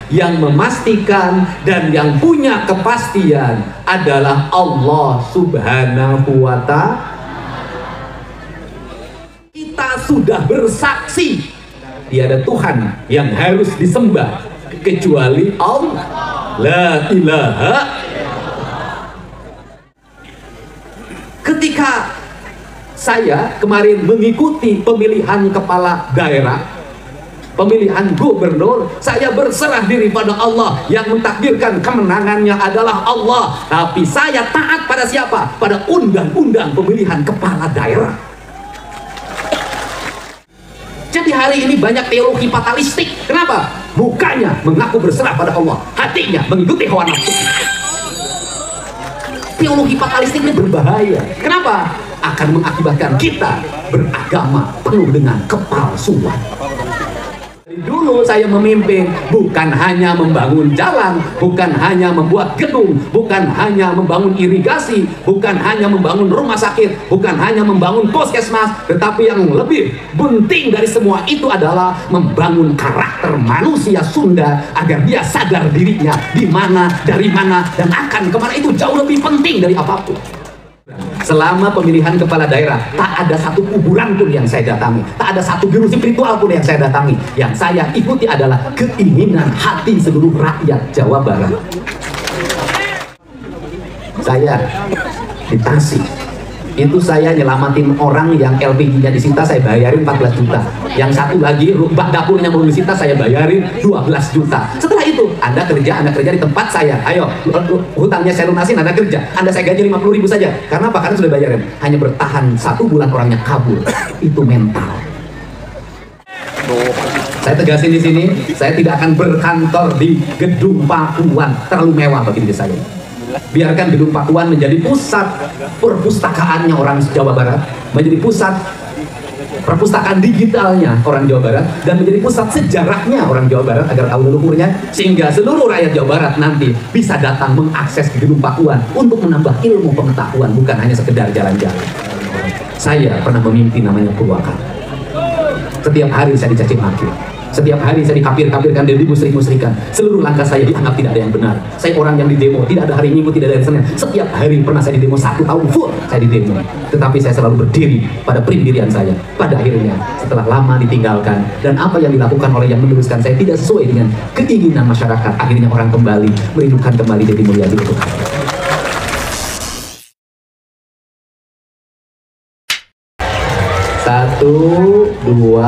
Yang memastikan dan yang punya kepastian adalah Allah Subhanahu wa Ta'ala. Kita sudah bersaksi tiada Tuhan yang harus disembah kecuali Allah. La ilaha. Ketika saya kemarin mengikuti pemilihan kepala daerah, pemilihan gubernur, saya berserah diri pada Allah. Yang mentakdirkan kemenangannya adalah Allah. Tapi saya taat pada siapa? Pada undang-undang pemilihan kepala daerah. Jadi hari ini banyak teologi fatalistik. Kenapa? Mukanya mengaku berserah pada Allah, hatinya mengikuti hawa nafsu. Teologi fatalistik ini berbahaya. Kenapa? Akan mengakibatkan kita beragama penuh dengan kepalsuan. Dulu saya memimpin bukan hanya membangun jalan, bukan hanya membuat gedung, bukan hanya membangun irigasi, bukan hanya membangun rumah sakit, bukan hanya membangun puskesmas, tetapi yang lebih penting dari semua itu adalah membangun karakter manusia Sunda agar dia sadar dirinya di mana, dari mana, dan akan kemana. Itu jauh lebih penting dari apapun. Selama pemilihan kepala daerah, tak ada satu kuburan pun yang saya datangi, tak ada satu guru spiritual pun yang saya datangi. Yang saya ikuti adalah keinginan hati seluruh rakyat Jawa Barat. Saya di Tasik, itu saya nyelamatin orang yang LPG-nya disita, saya bayarin 14 juta. Yang satu lagi bak dapurnya mau disita, saya bayarin 12 juta. Setelah itu Anda kerja di tempat saya. Ayo, hutangnya saya lunasin, Anda kerja. Anda saya gaji 50.000 saja. Karena apa? Karena sudah bayarin. Hanya bertahan 1 bulan orangnya kabur. Itu mental. Saya tegasin di sini, saya tidak akan berkantor di Gedung Pakuan. Terlalu mewah bagi diri saya. Biarkan Gedung Pakuan menjadi pusat perpustakaannya orang Jawa Barat, menjadi pusat perpustakaan digitalnya orang Jawa Barat, dan menjadi pusat sejarahnya orang Jawa Barat agar tahu leluhurnya, sehingga seluruh rakyat Jawa Barat nanti bisa datang mengakses ke Gedung Pakuan untuk menambah ilmu pengetahuan, bukan hanya sekedar jalan-jalan. Saya pernah memimpin namanya Purwakarta. Setiap hari saya dicaci maki. Setiap hari saya dikafir-kafirkan dan dimusrik-musrikan. Seluruh langkah saya dianggap tidak ada yang benar. Saya orang yang didemo, tidak ada hari Minggu, tidak ada hari Senin. Setiap hari pernah saya didemo, 1 tahun full saya didemo. Tetapi saya selalu berdiri pada pendirian saya. Pada akhirnya, setelah lama ditinggalkan, dan apa yang dilakukan oleh yang meneruskan saya tidak sesuai dengan keinginan masyarakat, akhirnya orang kembali merindukan kembali jadi mulia di itu. 1, 2,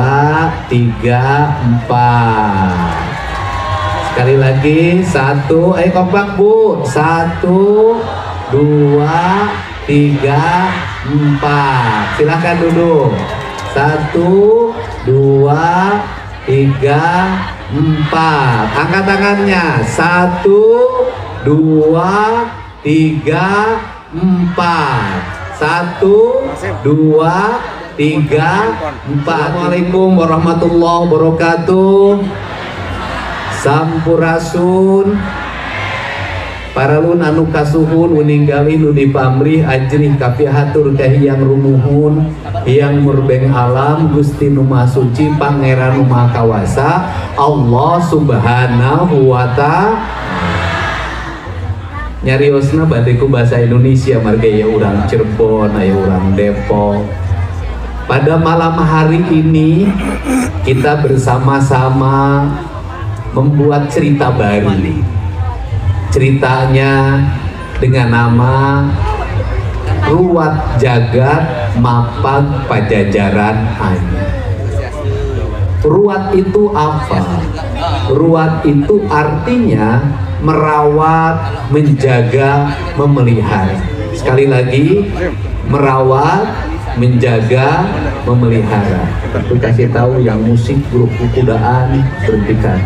3, 4. Sekali lagi, 1. Ayo kompak Bu. 1, 2, 3, 4. Silahkan duduk. 1, 2, 3, 4. Angkat tangannya. 1, 2, 3, 4. 1, 2, 3, 4. Assalamualaikum warahmatullahi wabarakatuh. Sampurasun paralun anu kasuhun uninggali nu dipamrih ajrih kapihatur kahiyang rumuhun yang murbeng alam Gusti nu Maha Suci Pangeran nu Maha Kawasa Allah Subhanahu wa Ta'ala. Nyariosna badiku bahasa Indonesia marga ya urang Cirebon, aya urang Depok. Pada malam hari ini kita bersama-sama membuat cerita baru. Ceritanya dengan nama Ruwat Jagat Mapag Pajajaran Anyar. Ruwat itu apa? Ruwat itu artinya merawat, menjaga, memelihara. Sekali lagi, merawat, menjaga, memelihara. Aku kasih tahu yang musik grup kudaan berhentikan.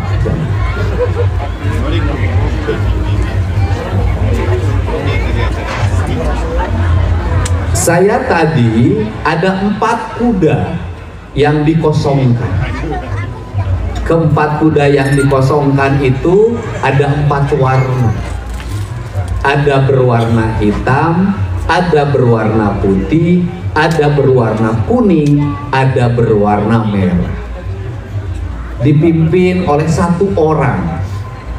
Saya tadi ada 4 kuda yang dikosongkan. Keempat kuda yang dikosongkan itu ada 4 warna. Ada berwarna hitam, ada berwarna putih, ada berwarna kuning, ada berwarna merah. Dipimpin oleh 1 orang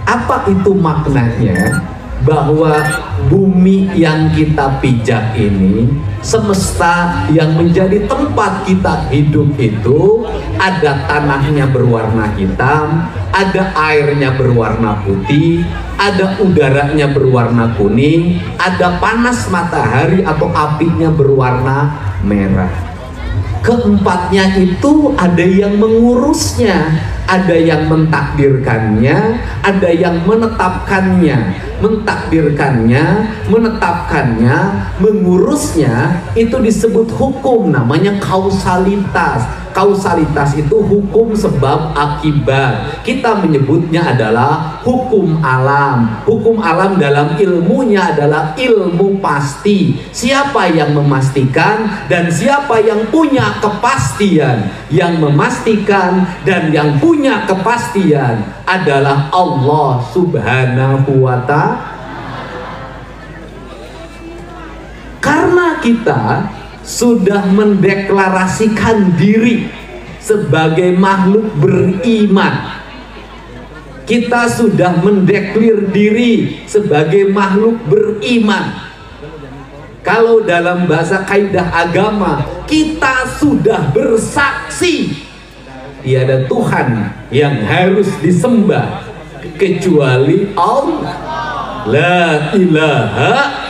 Apa itu maknanya? Bahwa bumi yang kita pijak ini, semesta yang menjadi tempat kita hidup itu, ada tanahnya berwarna hitam, ada airnya berwarna putih, ada udaranya berwarna kuning, ada panas matahari atau apinya berwarna merah. Keempatnya itu ada yang mengurusnya, ada yang mentakdirkannya, ada yang menetapkannya. Mentakdirkannya, menetapkannya, mengurusnya, itu disebut hukum, namanya kausalitas. Kausalitas itu hukum sebab akibat. Kita menyebutnya adalah hukum alam. Hukum alam dalam ilmunya adalah ilmu pasti. Siapa yang memastikan dan siapa yang punya kepastian? Yang memastikan dan yang punya kepastian adalah Allah Subhanahu wa Ta'ala. Karena kita sudah mendeklarasikan diri sebagai makhluk beriman, kita sudah mendeklir diri sebagai makhluk beriman. Kalau dalam bahasa kaidah agama, kita sudah bersaksi tiada Tuhan yang harus disembah kecuali Allah. La ilaha.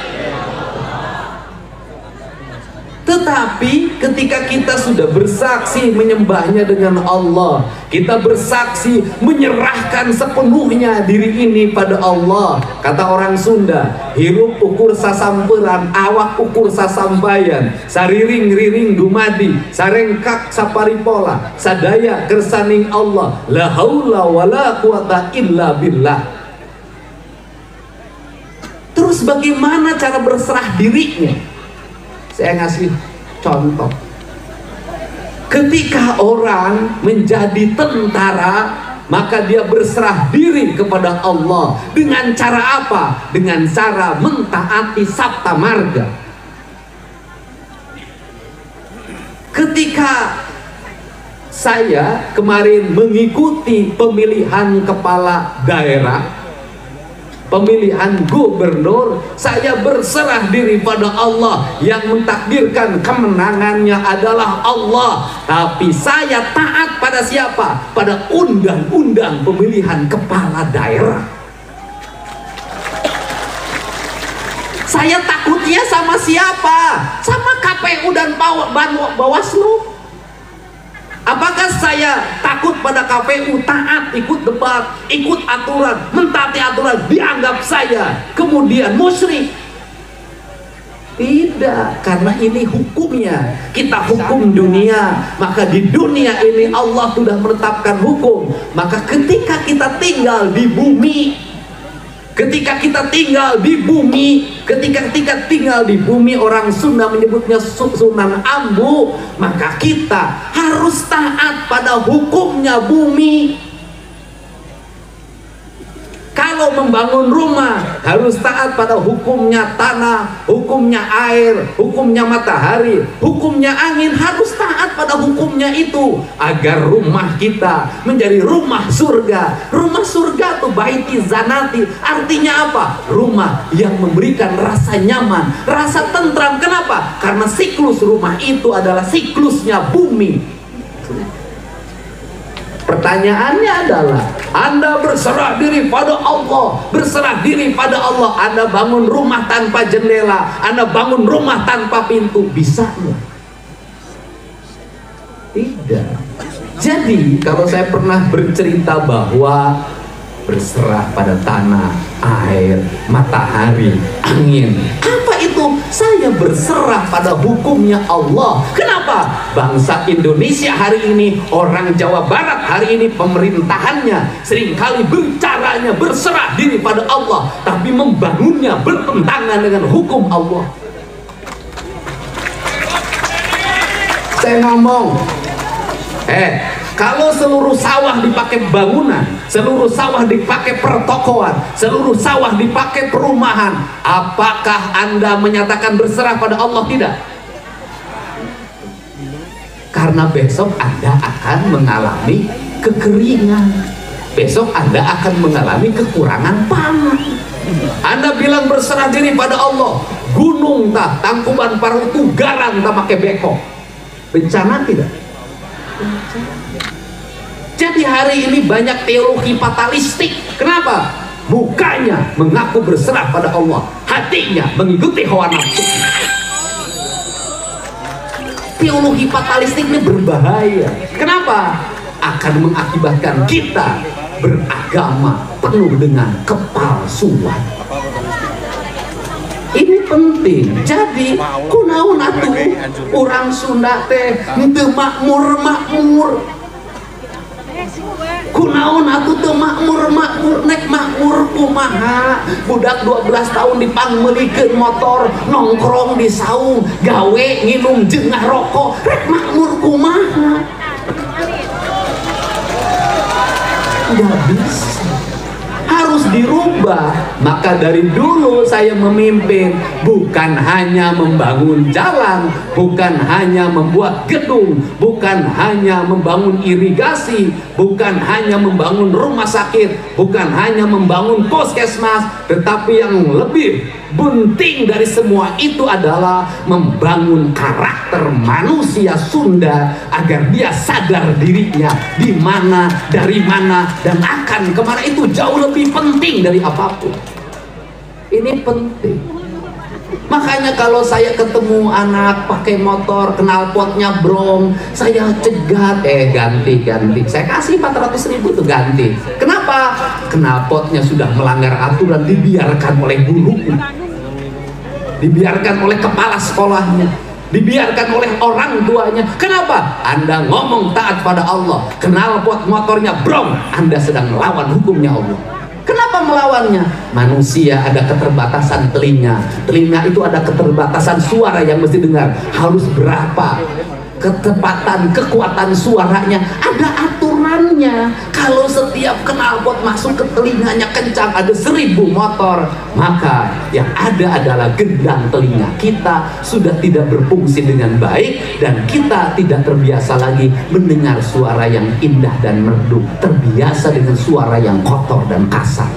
Tetapi ketika kita sudah bersaksi menyembahnya dengan Allah, kita bersaksi menyerahkan sepenuhnya diri ini pada Allah. Kata orang Sunda, hirup ukur sasamperan, awak ukur sasampayan, sariring-riring dumadi, sarengkak saparipola, sadaya kersaning Allah, la haula wala quwata illa billah. Terus bagaimana cara berserah dirinya? Saya ngasih contoh. Ketika orang menjadi tentara, maka dia berserah diri kepada Allah. Dengan cara apa? Dengan cara mentaati sabta marga. Ketika saya kemarin mengikuti pemilihan kepala daerah, pemilihan gubernur, saya berserah diri pada Allah. Yang mentakdirkan kemenangannya adalah Allah. Tapi saya taat pada siapa? Pada undang-undang pemilihan kepala daerah. Saya takutnya sama siapa? Sama KPU dan Bawaslu. Apakah saya takut pada KPU, taat, ikut debat, ikut aturan, mentaati aturan, dianggap saya kemudian musyrik? Tidak, karena ini hukumnya. Kita hukum dunia, maka di dunia ini Allah sudah menetapkan hukum. Maka ketika kita tinggal di bumi, ketika kita tinggal di bumi, ketika tinggal di bumi, orang Sunda menyebutnya Sunan Ambu, maka kita harus taat pada hukumnya bumi. Kalau membangun rumah harus taat pada hukumnya tanah, hukumnya air, hukumnya matahari, hukumnya angin, harus taat pada hukumnya itu agar rumah kita menjadi rumah surga. Rumah surga tuh baiti zanati, artinya apa? Rumah yang memberikan rasa nyaman, rasa tentram. Kenapa? Karena siklus rumah itu adalah siklusnya bumi. Pertanyaannya adalah, Anda berserah diri pada Allah, berserah diri pada Allah. Anda bangun rumah tanpa jendela, Anda bangun rumah tanpa pintu, bisa nggak? Tidak. Jadi kalau saya pernah bercerita bahwa berserah pada tanah, air, matahari, angin, apa itu? Saya berserah pada hukumnya Allah. Kenapa? Bangsa Indonesia hari ini, orang Jawa Barat hari ini, pemerintahannya seringkali bicaranya berserah diri pada Allah, tapi membangunnya bertentangan dengan hukum Allah. Saya ngomong, kalau seluruh sawah dipakai bangunan, seluruh sawah dipakai pertokoan, seluruh sawah dipakai perumahan, apakah Anda menyatakan berserah pada Allah? Tidak. Karena besok Anda akan mengalami kekeringan. besok Anda akan mengalami kekurangan pangan. Anda bilang berserah diri pada Allah, gunung tak, Tangkuban Parahu itu garang tak pakai beko. Bencana tidak? Jadi hari ini banyak teologi fatalistik. Kenapa? Mukanya mengaku berserah pada Allah, hatinya mengikuti hawa nafsu. Teologi fatalistik ini berbahaya. Kenapa? Akan mengakibatkan kita beragama penuh dengan kepalsuan. Ini penting. Jadi kunaon atuh orang Sunda teh henteu makmur. Kunaon atuh teu makmur nek makmur kumaha? Budak 12 tahun dipangmeulikeun motor, nongkrong di saung, gawe nginum jengah rokok, rek makmur kumaha? Nggak bisa, harus dirubah. Maka dari dulu saya memimpin bukan hanya membangun jalan, bukan hanya membuat gedung, bukan hanya membangun irigasi, bukan hanya membangun rumah sakit, bukan hanya membangun puskesmas, tetapi yang lebih penting dari semua itu adalah membangun karakter manusia Sunda agar dia sadar dirinya di mana, dari mana, dan akan kemana. Itu jauh lebih penting dari apapun. Ini penting. Makanya kalau saya ketemu anak pakai motor knalpotnya brong, saya cegat, ganti, saya kasih 400.000 tuh ganti. Kenapa? Knalpotnya sudah melanggar aturan, dibiarkan oleh gurunya, dibiarkan oleh kepala sekolahnya, dibiarkan oleh orang tuanya. Kenapa? Anda ngomong taat pada Allah, knalpot motornya brong, Anda sedang melawan hukumnya Allah. Kenapa melawannya? Manusia ada keterbatasan telinga. Telinga itu ada keterbatasan suara yang mesti dengar. Harus berapa? Ketepatan, kekuatan suaranya ada aturannya. Kalau setiap knalpot masuk ke telinganya kencang, ada 1000 motor, maka yang ada adalah gendang telinga kita sudah tidak berfungsi dengan baik, dan kita tidak terbiasa lagi mendengar suara yang indah dan merdu, terbiasa dengan suara yang kotor dan kasar.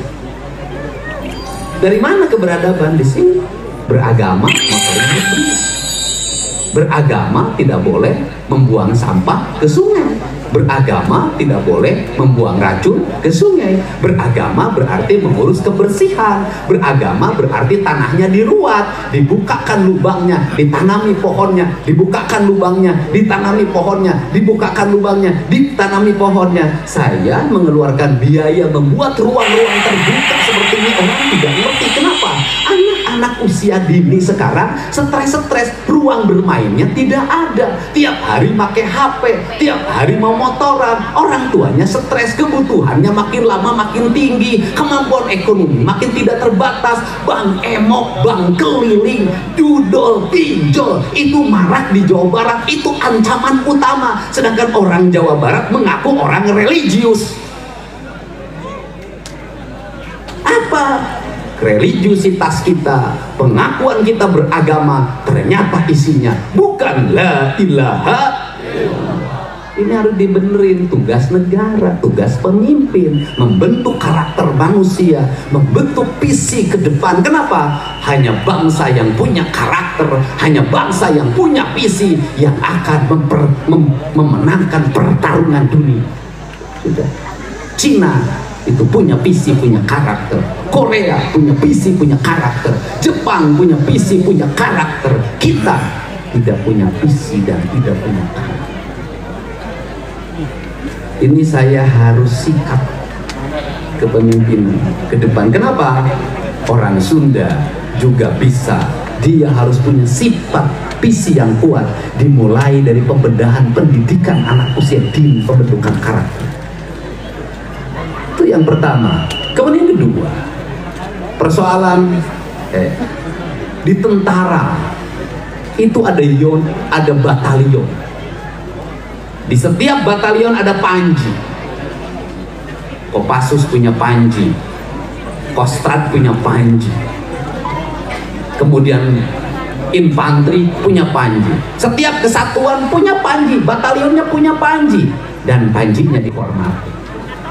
Dari mana keberadaban di sini? Beragama, motornya benar. Beragama tidak boleh membuang sampah ke sungai. Beragama tidak boleh membuang racun ke sungai. Beragama berarti mengurus kebersihan. Beragama berarti tanahnya diruat, dibukakan lubangnya, ditanami pohonnya, dibukakan lubangnya, ditanami pohonnya, dibukakan lubangnya, ditanami pohonnya. Saya mengeluarkan biaya membuat ruang-ruang terbuka seperti ini, orang tidak ngerti. Kenapa? Anak-anak usia dini sekarang stres, ruang bermainnya tidak ada. Tiap hari pakai HP, tiap hari mau motoran. Orang tuanya stres, kebutuhannya makin lama makin tinggi, kemampuan ekonomi makin tidak terbatas. Bang emok, bang keliling, dudol, pinjol itu marak di Jawa Barat. Itu ancaman utama. Sedangkan orang Jawa Barat mengaku orang religius. Apa? Religiusitas kita, pengakuan kita beragama, ternyata isinya bukan la ilaha illallah. Ini harus dibenerin. Tugas negara, tugas pemimpin, membentuk karakter manusia, membentuk visi ke depan. Kenapa? Hanya bangsa yang punya karakter, hanya bangsa yang punya visi yang akan memenangkan pertarungan dunia. Sudah. Cina itu punya visi, punya karakter. Korea punya visi, punya karakter. Jepang punya visi, punya karakter. Kita tidak punya visi dan tidak punya karakter. Ini saya harus sikap kepemimpinan ke depan. Kenapa? Orang Sunda juga bisa. Dia harus punya sifat visi yang kuat, dimulai dari pembedahan pendidikan anak usia dini, pembentukan karakter. Itu yang pertama. Kemudian yang kedua, persoalan di tentara itu ada yon, ada batalion. Di setiap batalion ada panji. Kopassus punya panji, Kostrad punya panji, kemudian infanteri punya panji. Setiap kesatuan punya panji, batalionnya punya panji, dan panjinya dihormati.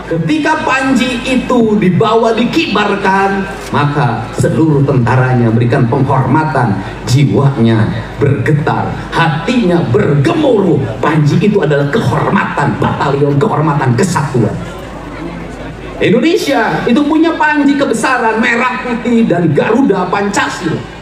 Ketika panji itu dibawa dikibarkan, maka seluruh tentaranya memberikan penghormatan, jiwanya bergetar, hatinya bergemuruh. Panji itu adalah kehormatan batalion, kehormatan kesatuan. Indonesia itu punya panji kebesaran merah putih dan Garuda Pancasila.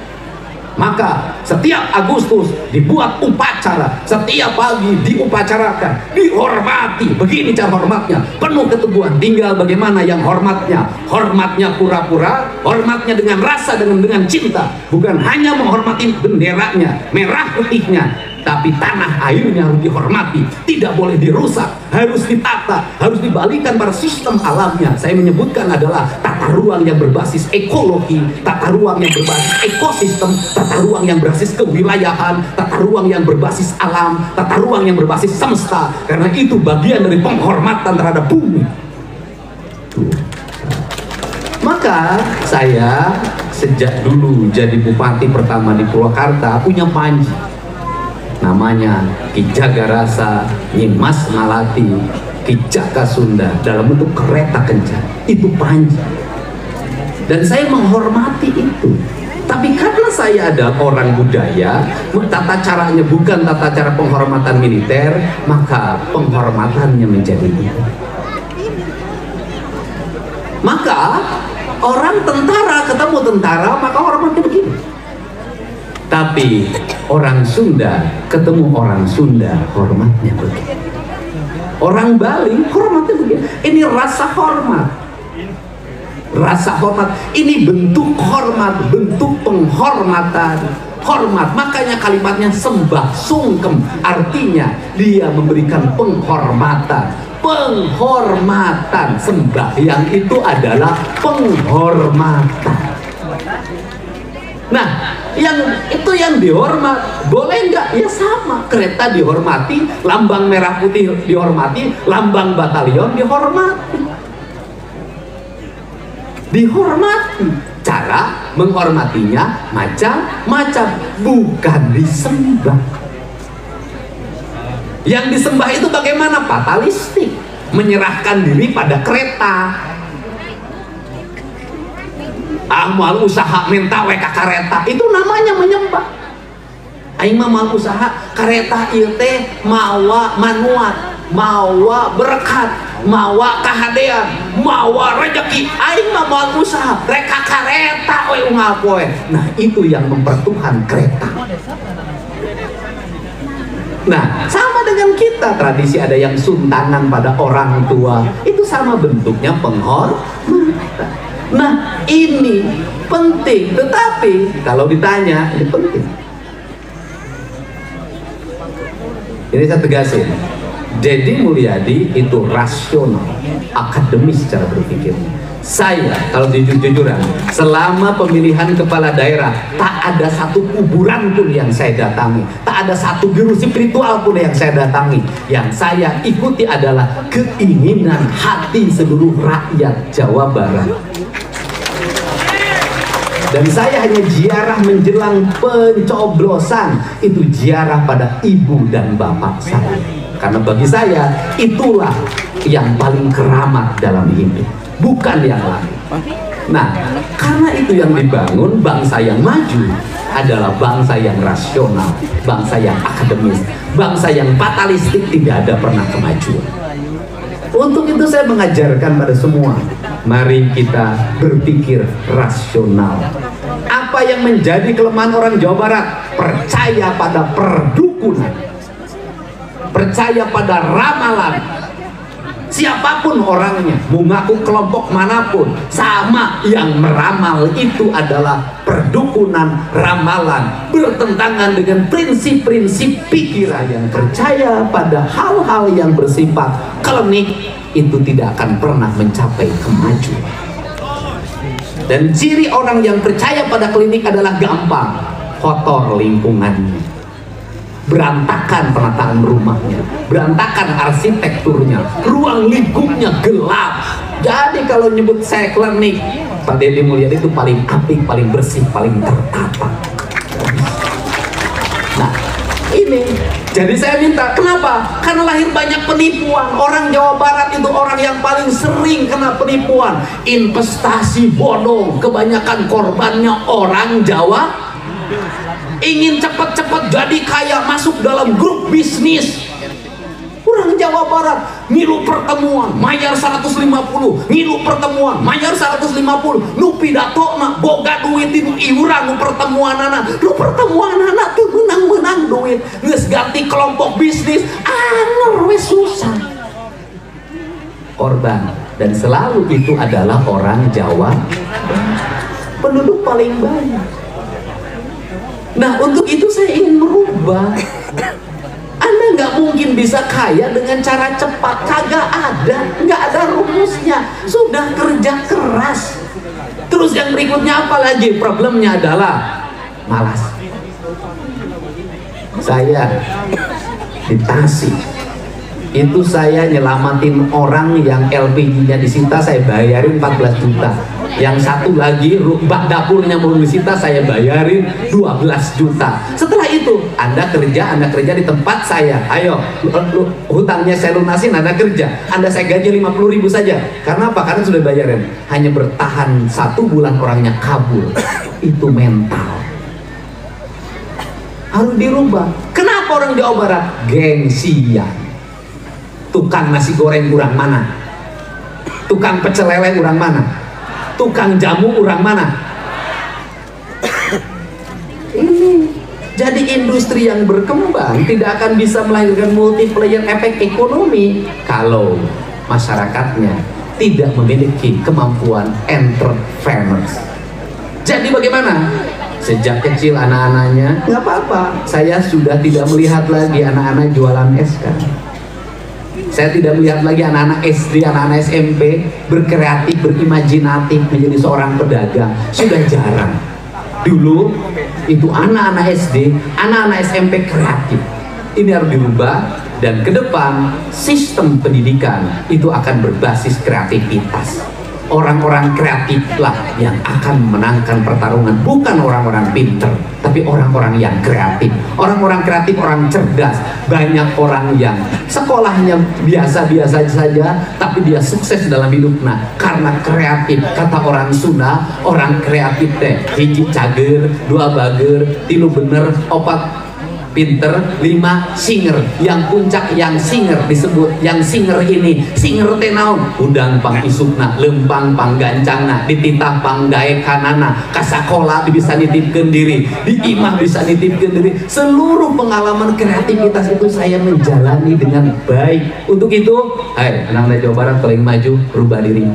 Maka setiap Agustus dibuat upacara, setiap pagi diupacarakan, dihormati. Begini cara hormatnya, penuh keteguhan. Tinggal bagaimana yang hormatnya. Hormatnya pura-pura, hormatnya dengan rasa, dengan cinta. Bukan hanya menghormati benderanya, merah putihnya, tapi tanah airnya harus dihormati, tidak boleh dirusak, harus ditata, harus dibalikan pada sistem alamnya. Saya menyebutkan adalah tata ruang yang berbasis ekologi, tata ruang yang berbasis ekosistem, tata ruang yang berbasis kewilayahan, tata ruang yang berbasis alam, tata ruang yang berbasis semesta. Karena itu bagian dari penghormatan terhadap bumi. Maka saya sejak dulu jadi bupati pertama di Purwakarta punya panji. Namanya Ki Jagarasa Nyimas Malati Ki Jaka Sunda, dalam bentuk kereta kencana. Itu panji. Dan saya menghormati itu. Tapi karena saya ada orang budaya, tata caranya bukan tata cara penghormatan militer, maka penghormatannya menjadi itu. Maka orang tentara ketemu tentara, maka hormatnya begini. Tapi orang Sunda ketemu orang Sunda, hormatnya begini. Orang Bali hormatnya begini. Ini rasa hormat. Rasa hormat. Ini bentuk hormat, bentuk penghormatan. Hormat, makanya kalimatnya sembah sungkem. Artinya dia memberikan penghormatan. Penghormatan, sembahyang itu adalah penghormatan. Nah, yang dihormat boleh nggak? Ya sama, kereta dihormati, lambang merah putih dihormati, lambang batalion dihormati. Dihormati. Cara menghormatinya macam-macam, bukan disembah. Yang disembah itu bagaimana? Fatalistik, menyerahkan diri pada kereta. Amal usaha minta weka kareta, itu namanya menyembah. Aing mah mal usaha kareta ieu teh mawa manuat, mawa berkat, mawa kahadean, mawa rezeki. Aing mah mal usaha reka kareta we unggal poe. Nah, itu yang mempertuhan kereta. Nah, sama dengan kita, tradisi ada yang suntanan pada orang tua, itu sama bentuknya penghormatan. Nah, ini penting, tetapi kalau ditanya, ini penting. Ini saya tegasin, Deddy Mulyadi itu rasional, akademis cara berpikirnya. Saya, kalau jujur-jujuran, selama pemilihan kepala daerah, tak ada satu kuburan pun yang saya datangi, tak ada satu guru spiritual pun yang saya datangi. Yang saya ikuti adalah keinginan hati seluruh rakyat Jawa Barat. Dan saya hanya ziarah menjelang pencoblosan, itu ziarah pada ibu dan bapak saya. Karena bagi saya, itulah yang paling keramat dalam hidup, bukan yang lain. Nah, karena itu yang dibangun bangsa yang maju adalah bangsa yang rasional, bangsa yang akademis, bangsa yang fatalistik, tidak ada pernah kemajuan. Untuk itu saya mengajarkan pada semua, mari kita berpikir rasional. Apa yang menjadi kelemahan orang Jawa Barat? Percaya pada perdukunan, percaya pada ramalan. Siapapun orangnya, mengaku kelompok manapun, sama, yang meramal itu adalah perdukunan, ramalan, bertentangan dengan prinsip-prinsip pikiran. Yang percaya pada hal-hal yang bersifat klinik itu tidak akan pernah mencapai kemajuan. Dan ciri orang yang percaya pada klinik adalah gampang kotor lingkungannya, berantakan penataan rumahnya, berantakan arsitekturnya, ruang lingkupnya gelap. Jadi kalau nyebut saya klinik, Pak Deddy Mulyadi itu paling apik, paling bersih, paling tertata. Nah, ini Jadi saya minta, kenapa? Karena lahir banyak penipuan. Orang Jawa Barat itu orang yang paling sering kena penipuan. Investasi bodong, kebanyakan korbannya orang Jawa. Ingin cepat-cepat jadi kaya, masuk dalam grup bisnis. Orang Jawa Barat ngilu pertemuan mayar 150, ngilu pertemuan mayar 150, nu pidato na boga duit itu iuran nu pertemuan anak tuh menang duit geus ganti kelompok bisnis anger wes susah. Korban, dan selalu itu adalah orang Jawa, penduduk paling banyak. Nah, untuk itu saya ingin merubah. Anda nggak mungkin bisa kaya dengan cara cepat, nggak ada rumusnya. Sudah kerja keras. Terus yang berikutnya apa lagi? Problemnya adalah malas. Saya di Tasik itu saya nyelamatin orang yang LPG-nya disita, saya bayarin 14 juta. Yang satu lagi bak dapurnya mau disita, saya bayarin 12 juta. Setelah itu Anda kerja di tempat saya, ayo hutangnya saya lunasin, Anda kerja, Anda saya gaji 50.000 saja. Karena apa? Karena sudah bayarin. Hanya bertahan 1 bulan orangnya kabur. Itu mental, harus dirubah. Kenapa orang Jawa Barat gengsian? Tukang nasi goreng kurang mana? Tukang pecel lele kurang mana? Tukang jamu kurang mana? Ini jadi industri yang berkembang tidak akan bisa melahirkan multiplier efek ekonomi kalau masyarakatnya tidak memiliki kemampuan entrepreneurs. Jadi bagaimana? Sejak kecil anak-anaknya nggak apa-apa, saya sudah tidak melihat lagi anak-anak jualan es kan. Saya tidak melihat lagi anak-anak SD, anak-anak SMP berkreatif, berimajinatif menjadi seorang pedagang. Sudah jarang. Dulu itu anak-anak SD, anak-anak SMP kreatif. Ini harus dirubah, dan ke depan sistem pendidikan itu akan berbasis kreativitas. Orang-orang kreatiflah yang akan memenangkan pertarungan, bukan orang-orang pinter, tapi orang-orang yang kreatif. Orang-orang kreatif, orang cerdas. Banyak orang yang sekolahnya biasa-biasa saja, tapi dia sukses dalam hidup. Nah, karena kreatif. Kata orang Sunda, orang kreatif teh hiji cager, 2 bager, 3 bener, 4 pinter, 5 singer. Yang puncak yang singer disebut, yang singer ini singer teh naon? Udang pang isukna, lempang pang gancangna, dititah pang gae kanana, ka sakola bisa nitipkeun diri, di imah bisa nitipkeun diri. Seluruh pengalaman kreativitas itu saya menjalani dengan baik. Untuk itu, hai anak-anak Jawa Barat, kalau ingin maju, rubah diri,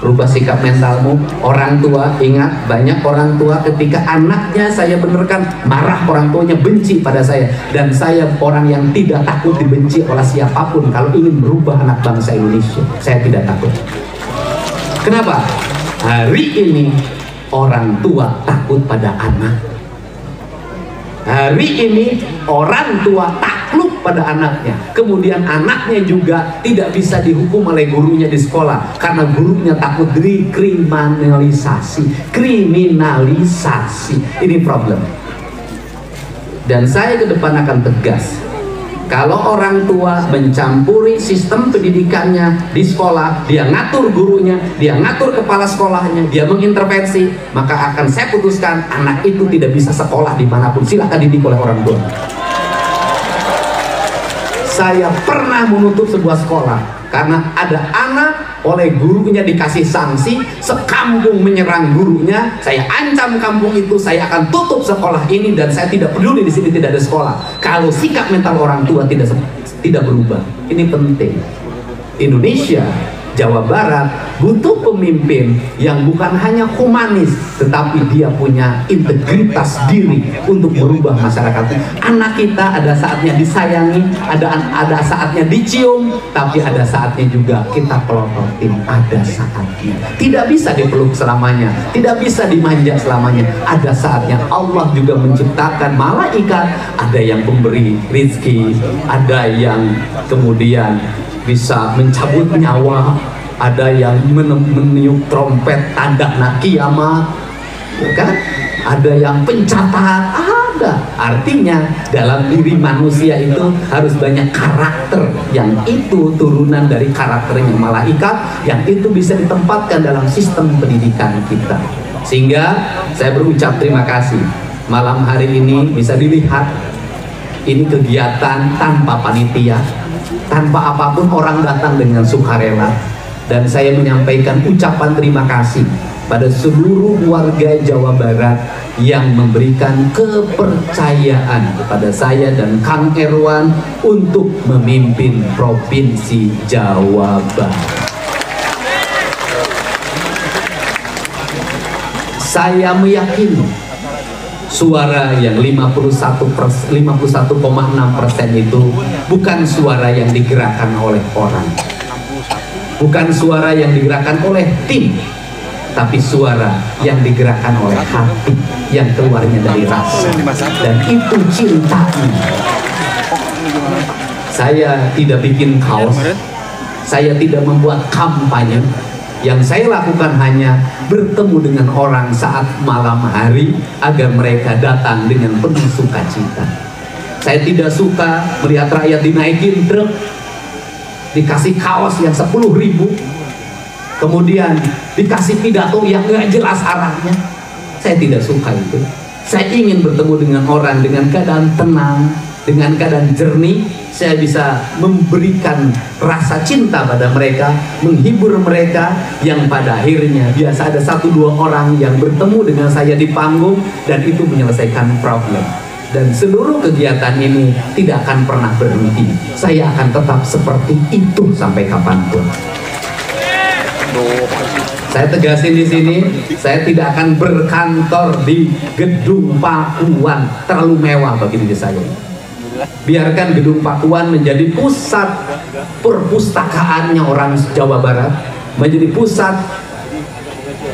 rubah sikap mentalmu. Orang tua, ingat, banyak orang tua ketika anaknya saya benarkan marah, orang tuanya benci pada saya. Dan saya orang yang tidak takut dibenci oleh siapapun kalau ingin merubah anak bangsa Indonesia. Saya tidak takut. Kenapa? Hari ini orang tua takut pada anak. Hari ini orang tua takluk pada anaknya. Kemudian anaknya juga tidak bisa dihukum oleh gurunya di sekolah karena gurunya takut dikriminalisasi. Ini problem. Dan saya ke depan akan tegas. Kalau orang tua mencampuri sistem pendidikannya di sekolah, dia ngatur gurunya, dia ngatur kepala sekolahnya, dia mengintervensi, maka akan saya putuskan anak itu tidak bisa sekolah dimanapun. Silakan didik oleh orang tua. Saya pernah menutup sebuah sekolah karena ada anak oleh gurunya dikasih sanksi, sekampung menyerang gurunya. Saya ancam kampung itu, saya akan tutup sekolah ini, dan saya tidak peduli di sini tidak ada sekolah. Kalau sikap mental orang tua tidak berubah, ini penting. Indonesia, Jawa Barat butuh pemimpin yang bukan hanya humanis, tetapi dia punya integritas diri untuk merubah masyarakat. Anak kita ada saatnya disayangi, ada saatnya dicium, tapi ada saatnya juga kita pelototin. Ada saatnya tidak bisa dipeluk selamanya, tidak bisa dimanja selamanya. Ada saatnya Allah juga menciptakan malaikat, ada yang pemberi rezeki, ada yang kemudian bisa mencabut nyawa, ada yang meniup trompet tanda kiamat, kan? Ada yang pencatat, ada. Artinya dalam diri manusia itu harus banyak karakter, yang itu turunan dari karakternya malaikat, yang itu bisa ditempatkan dalam sistem pendidikan kita. Sehingga saya berucap terima kasih. Malam hari ini bisa dilihat, ini kegiatan tanpa panitia, tanpa apapun, orang datang dengan sukarela. Dan saya menyampaikan ucapan terima kasih pada seluruh warga Jawa Barat yang memberikan kepercayaan kepada saya dan Kang Erwan untuk memimpin Provinsi Jawa Barat. Saya meyakini suara yang 51,6% itu bukan suara yang digerakkan oleh orang, bukan suara yang digerakkan oleh tim, tapi suara yang digerakkan oleh hati, yang keluarnya dari rasa, dan itu cintanya. Saya tidak bikin kaos, saya tidak membuat kampanye. Yang saya lakukan hanya bertemu dengan orang saat malam hari agar mereka datang dengan penuh sukacita. Saya tidak suka melihat rakyat dinaikin truk, dikasih kaos yang 10.000, kemudian dikasih pidato yang nggak jelas arahnya. Saya tidak suka itu. Saya ingin bertemu dengan orang dengan keadaan tenang, dengan keadaan jernih. Saya bisa memberikan rasa cinta pada mereka, menghibur mereka, yang pada akhirnya biasa ada 1-2 orang yang bertemu dengan saya di panggung dan itu menyelesaikan problem. Dan seluruh kegiatan ini tidak akan pernah berhenti. Saya akan tetap seperti itu sampai kapanpun. Saya tegasin di sini, saya tidak akan berkantor di Gedung Pakuan, terlalu mewah bagi diri saya. Biarkan Gedung Pakuan menjadi pusat perpustakaannya orang Jawa Barat, menjadi pusat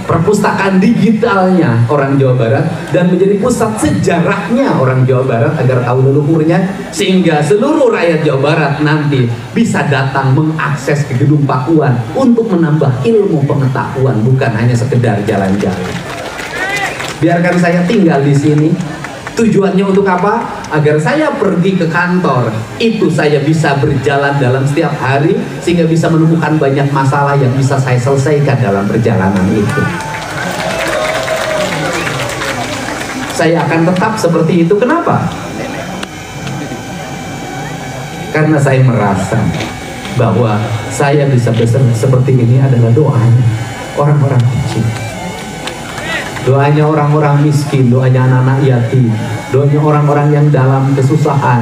perpustakaan digitalnya orang Jawa Barat, dan menjadi pusat sejarahnya orang Jawa Barat agar tahu leluhurnya, sehingga seluruh rakyat Jawa Barat nanti bisa datang mengakses ke Gedung Pakuan untuk menambah ilmu pengetahuan, bukan hanya sekedar jalan-jalan. Biarkan saya tinggal di sini. Tujuannya untuk apa? Agar saya pergi ke kantor, itu saya bisa berjalan dalam setiap hari, sehingga bisa menemukan banyak masalah yang bisa saya selesaikan dalam perjalanan itu. Saya akan tetap seperti itu. Kenapa? Karena saya merasa bahwa saya bisa seperti ini adalah doanya orang-orang kecil, doanya orang-orang miskin, doanya anak-anak yatim, doanya orang-orang yang dalam kesusahan,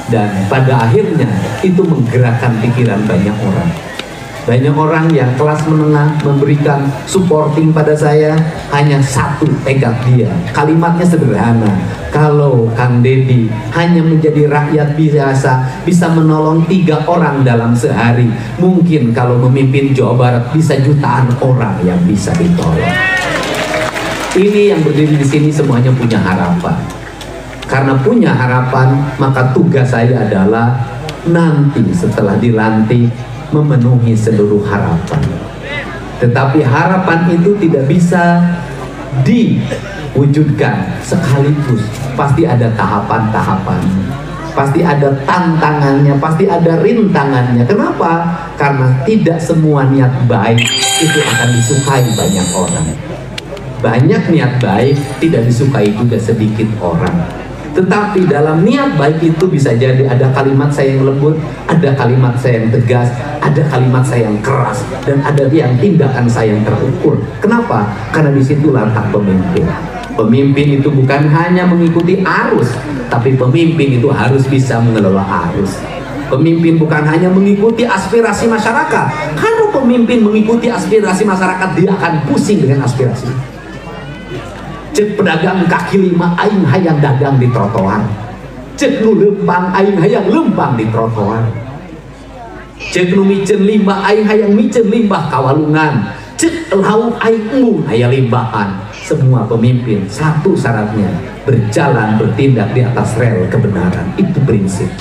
dan pada akhirnya itu menggerakkan pikiran banyak orang. Banyak orang yang kelas menengah memberikan supporting pada saya, hanya satu tekad dia. Kalimatnya sederhana, kalau Kang Deddy hanya menjadi rakyat biasa, bisa menolong 3 orang dalam sehari, mungkin kalau memimpin Jawa Barat bisa jutaan orang yang bisa ditolong. Ini yang berdiri di sini semuanya punya harapan. Karena punya harapan, maka tugas saya adalah nanti setelah dilantik memenuhi seluruh harapan. Tetapi harapan itu tidak bisa diwujudkan sekaligus. Pasti ada tahapan-tahapan, pasti ada tantangannya, pasti ada rintangannya. Kenapa? Karena tidak semua niat baik itu akan disukai banyak orang. Banyak niat baik tidak disukai juga sedikit orang. Tetapi dalam niat baik itu bisa jadi ada kalimat saya yang lembut, ada kalimat saya yang tegas, ada kalimat saya yang keras, dan ada yang tindakan saya yang terukur. Kenapa? Karena disitu letak pemimpin. Pemimpin itu bukan hanya mengikuti arus, tapi pemimpin itu harus bisa mengelola arus. Pemimpin bukan hanya mengikuti aspirasi masyarakat. Kalau pemimpin mengikuti aspirasi masyarakat, dia akan pusing dengan aspirasi. Cek pedagang kaki 5 aing hayang dagang di trotoar, cek nu lempang aing hayang lempang di trotoar, cek nu micen limbah aing hayang micen limbah kawalungan, cek lauk aing embung hayang limbahan. Semua pemimpin satu syaratnya, berjalan bertindak di atas rel kebenaran. Itu prinsip.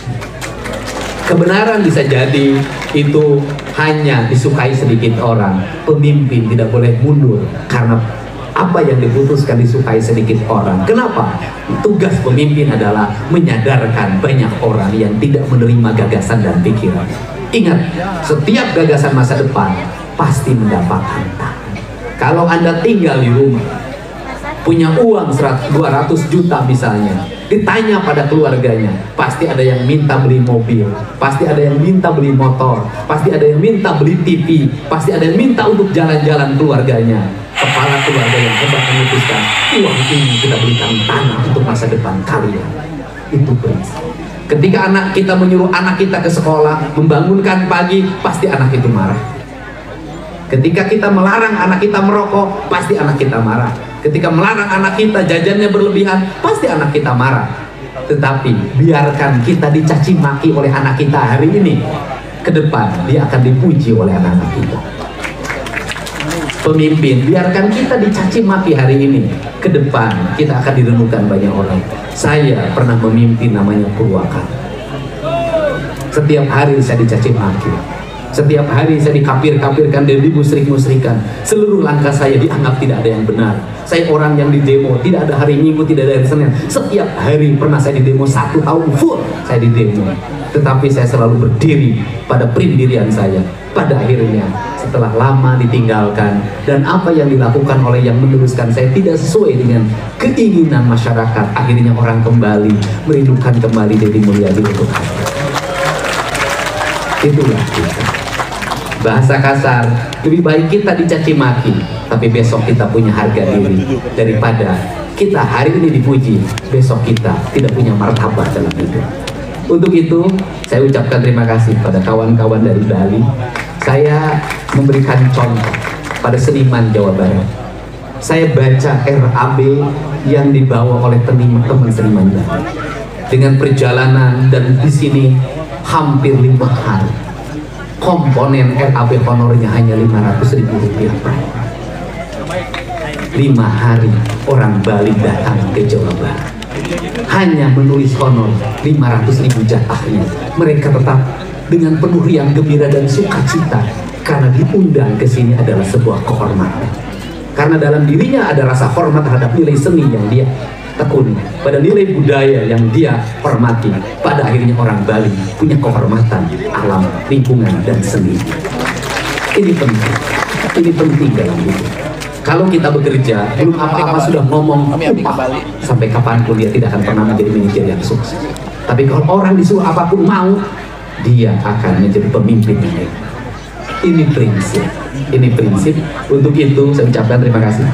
Kebenaran bisa jadi itu hanya disukai sedikit orang. Pemimpin tidak boleh mundur karena Apa yang diputuskan disukai sedikit orang. Kenapa? Tugas pemimpin adalah menyadarkan banyak orang yang tidak menerima gagasan dan pikiran. Ingat, setiap gagasan masa depan pasti mendapat tantangan. Kalau Anda tinggal di rumah, punya uang 200 juta misalnya, ditanya pada keluarganya, pasti ada yang minta beli mobil, pasti ada yang minta beli motor, pasti ada yang minta beli TV, pasti ada yang minta untuk jalan-jalan keluarganya. Kepala keluarga yang hebat memutuskan, uang ini kita belikan tanah untuk masa depan kalian. Itu prinsip. Ketika anak kita menyuruh anak kita ke sekolah, membangunkan pagi, pasti anak itu marah. Ketika kita melarang anak kita merokok, pasti anak kita marah. Ketika melarang anak kita jajannya berlebihan, pasti anak kita marah. Tetapi biarkan kita dicaci maki oleh anak kita hari ini, ke depan dia akan dipuji oleh anak-anak kita. Pemimpin, biarkan kita dicaci maki hari ini, ke depan kita akan direnungkan banyak orang. Saya pernah memimpin namanya Purwakarta. Setiap hari saya dicaci maki, setiap hari saya dikapir-kapirkan dan dimusrik-musrikan. Seluruh langkah saya dianggap tidak ada yang benar. Saya orang yang di demo, tidak ada hari Minggu, tidak ada hari Senin. Setiap hari pernah saya di demo, 1 tahun full saya di demo. Tetapi saya selalu berdiri pada pendirian saya. Pada akhirnya setelah lama ditinggalkan dan apa yang dilakukan oleh yang meneruskan saya tidak sesuai dengan keinginan masyarakat, akhirnya orang kembali merindukan kembali Deddy Mulyadi untuk hadir. Itulah kita. Bahasa kasar, lebih baik kita dicaci maki tapi besok kita punya harga diri, daripada kita hari ini dipuji besok kita tidak punya martabat dalam hidup. Untuk itu saya ucapkan terima kasih pada kawan-kawan dari Bali. Saya memberikan contoh pada seniman Jawa Barat. Saya baca RAB yang dibawa oleh teman seniman Bali dengan perjalanan, dan di sini hampir 5 hari. Komponen RAB honornya hanya 500.000 rupiah per orang. 5 hari orang Bali datang ke Jawa Barat hanya menulis honor 500.000 jatahnya. Mereka tetap dengan penuh riang gembira dan sukacita karena diundang ke sini adalah sebuah kehormatan. Karena dalam dirinya ada rasa hormat terhadap nilai seni yang dia tekuni, pada nilai budaya yang dia hormati. Pada akhirnya orang Bali punya kehormatan alam, lingkungan, dan seni. Ini penting. Ini penting dalam hidup. Kalau kita bekerja, belum apa-apa sudah ngomong upah, sampai kapanpun dia tidak akan pernah menjadi manajer yang sukses. Tapi kalau orang disuruh apapun mau, dia akan menjadi pemimpin yang baik. Ini prinsip. Ini prinsip. Untuk itu saya ucapkan terima kasih,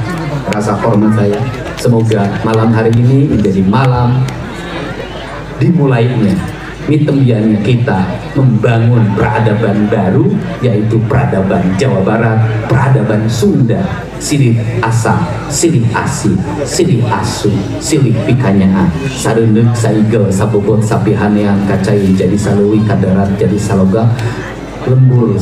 rasa hormat saya. Semoga malam hari ini menjadi malam dimulainya mitembiannya kita membangun peradaban baru, yaitu peradaban Jawa Barat, peradaban Sunda, silih asa, silih asi, silih asu, silih pikanyaan, sarendek saigel sabobot sapihanean kacai jadi saluwi kadarat jadi saloga lembur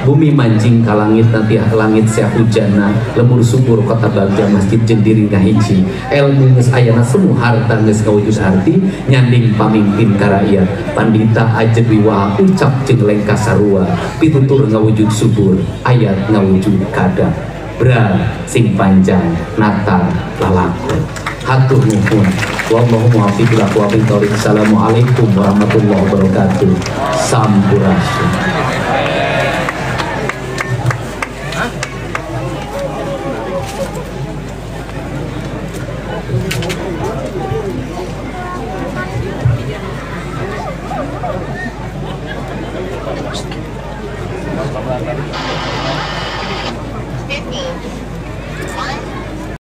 bumi mancing kalangit nanti langit sia hujana lemur subur kota Bagja masjid jendiri ngahiji ilmu geus ayana semu harta geus ngawujud arti nyanding pamimpin karakyat pandita ajeg wiwaha ucap jeung lengka sarua pitutur ngawujud subur ayat ngawujud kada bra sing panjang natar lalakon hatur nuhun wallahu muwaffiq ila aqwamit thoriq. Assalamualaikum warahmatullahi wabarakatuh. Sampurasun.